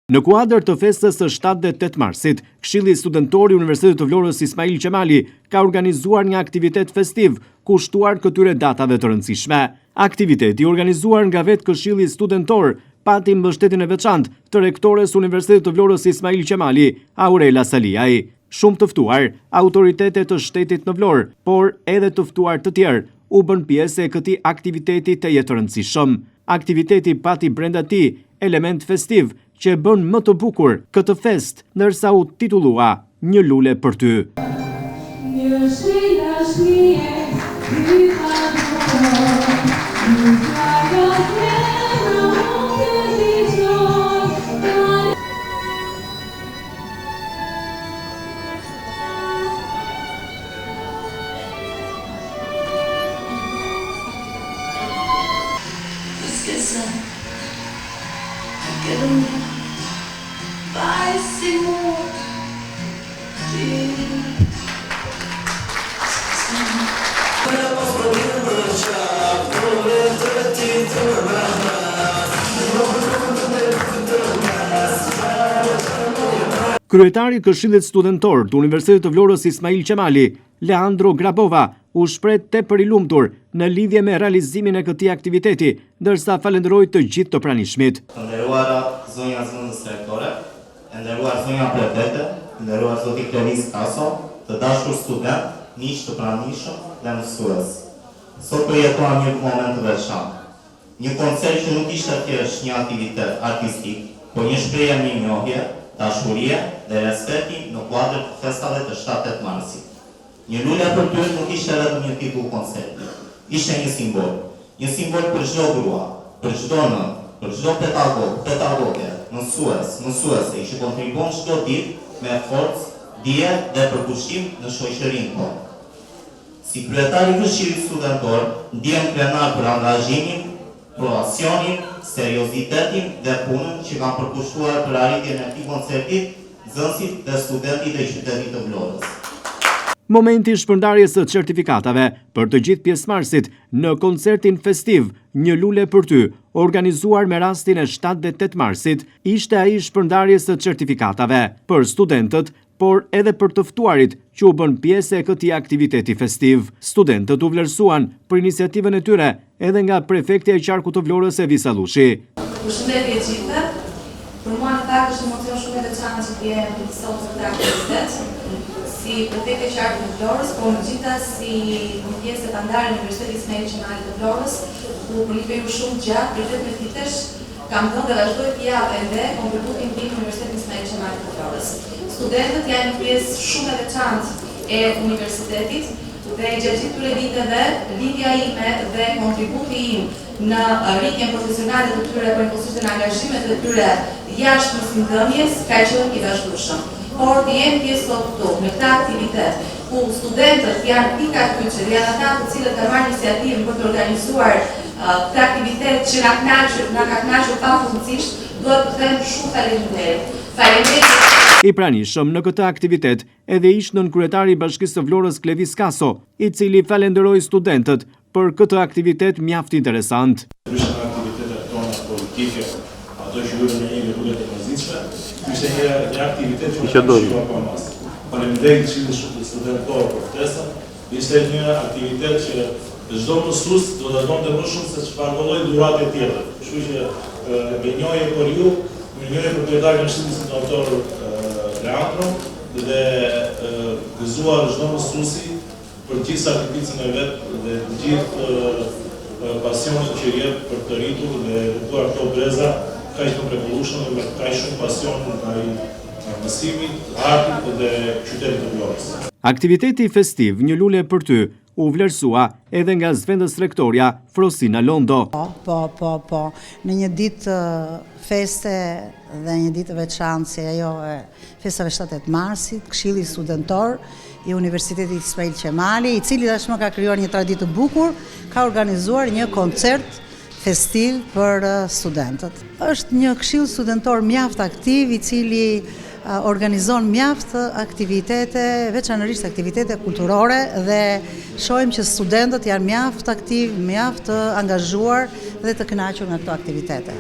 Në kuadër të festës së 7 dhe 8 marsit, Këshilli Studentor i Universitetit të Vlorës Ismail Qemali ka organizuar një aktivitet festiv kushtuar këtyre datave të rëndësishme. Aktiviteti organizuar nga vetë Këshilli Studentor pati mbështetjen e veçantë të rektores Universitetit të Vlorës Ismail Qemali, Aurela Saliaj. Shumë të ftuar autoritetet të shtetit në Vlorë, por edhe të ftuar të tjerë u bën pjesë e këtij aktiviteti të jetë rëndësishëm. Aktiviteti pati brenda tij element festiv që bën më të bukur këtë fest, ndërsa u titullua Një lule për ty. Kryetari i Këshillit Studentor të Universitetit të Vlorës Ismail Qemali, Leandro Grabova, u shpreh tepër i lumtur në lidhje me realizimin e këtij aktiviteti, ndërsa falenderoi të gjithë të pranishmit. Të nderuara zonja zëvendës rektore, të nderuar zonja prefekte, të nderuar zoti Klevis Kaso, të dashur student, miq të pranishëm dhe mësues. Sot përjetuam një moment të veçantë. Një koncert që nuk ishte thjesht një aktivitet artistik, por një shprehje mirënjohje, dashurie dhe respekti në kuadër të festave të 7-8 marsit. Një lule për ty nuk ishte vetëm një titull koncerti, ishte një simbol për çdo grua, për çdo nën, për çdo pedagog, pedagoge, mësuese që kontribuon çdo ditë me forcë, dije dhe përkushtim në shoqërinë tonë. Si kryetari i Këshillit Studentor, ndihem krenar për angazhimin, pasionin, seriozitetin dhe punën që kanë përkushtuar për arritjen e këtij koncerti nxënësit dhe studentët e qytetit të Vlorës. Momenti i shpërndarjes së certifikatave për të gjithë pjesëmarrësit në koncertin festiv Një lule për ty, organizuar me rastin e 7 dhe 8 marsit, ishte ai i shpërndarjes së certifikatave për studentët, por edhe për të ftuarit që u bën pjesë e këtij aktiviteti festiv. Studentët u vlerësuan për iniciativën e tyre edhe nga prefektja e qarkut të Vlorës Evisa Lushi. Përshëndetje gjithëve. Për mua në fakt është emocion shumë i veçantë që të jem sot në këtë aktivitet, si prefekte e qarkut të Vlorës, por megjithatë si një pjesë e pandare në Universitetin Ismail Qemali të Vlorës, ku përlipeju shumë gjatë për 18 vitesh, kam dhënë dhe vazhdoj të jap ende kontributin tim në Universitetin Ismail Qemali të Vlorës. Studentët janë një pjesë shumë e veçantë e universitetit dhe gjatë gjithë këtyre viteve, lidhja ime dhe kontributi im në rritjen profesionale të tyre, por gjithashtu në angazhimet e tyre jashtë mësimdhënies ka qenë i dashurshëm. Por të jem pjesë sot këtu në këtë aktivitet ku studentët janë pika kyçe, janë ata të cilët kanë marrë iniciativën për të organizuar këtë aktivitet që na ka kënaqur pafundësisht, duhet të them shumë faleminderit. I pranishëm në këtë aktivitet edhe ish nën kryetari i Bashkisë së Vlorës Klevis Kaso, i cili falenderoi studentët për këtë aktivitet mjaft interesant. Ndryshe nga aktivitetet tona politike, ato që luajnë në një lule të mërzitshme, ishte një aktivitet që na shqyrua pa mas. Faleminderit Këshillit Studentor për ftesën, ishte një aktivitet që çdo mësues do ta donte më shumë se çfarë lloj dhurate tjetër. Kështu që mirënjohje për ju. Mirënjohje për kryetarin e Këshillit Studentor Leandro dhe gëzuar çdo mësuesi për gjithë sakrificën e vet dhe gjithë pasionin që jep për të rritur dhe edukuar këto breza kaq të mrekullueshëm dhe me kaq shumë pasion ndaj mësimit, artit dhe qytetit të Vlorës. Aktiviteti festiv Një lule për ty u vlerësua edhe nga zëvendës rektoria Frosina Londo. Po. Në një ditë feste dhe një ditë veçantë si ajo e festave 7-8 marsit, Këshilli Studentor i Universitetit Ismail Qemali, i cili tashmë ka krijuar një traditë të bukur, ka organizuar një koncert festiv për studentët. Është një këshill studentor mjaft aktiv, i cili organizon mjaft aktivitete, veçanërisht aktivitete kulturore, dhe shohim që studentët janë mjaft aktiv, mjaft angazhuar dhe të kënaqur nga këto aktivitete.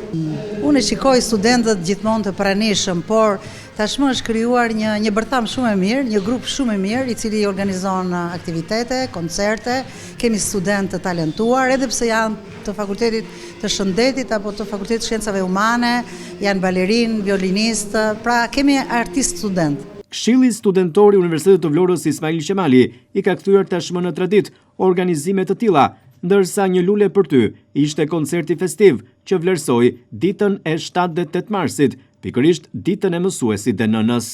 Unë e shikoj studentët gjithmonë të pranishëm, por tashmë është krijuar një bërtham shumë e mirë, një grup shumë e mirë i cili organizon aktivitete, koncerte, kemi studentë të talentuar, edhe pse janë të fakultetit të shëndetit apo të fakultetit të shkencave humane, janë balerinë, violinistë, pra kemi artist student. Këshilli Studentor i Universitetit të Vlorës Ismail Qemali i ka kthyer tashmë në traditë organizime të tilla, ndërsa një lule për ty ishte koncerti festiv që vlerësoi ditën e 7 dhe 8 marsit, pikërisht ditën e mësuesit dhe nënës.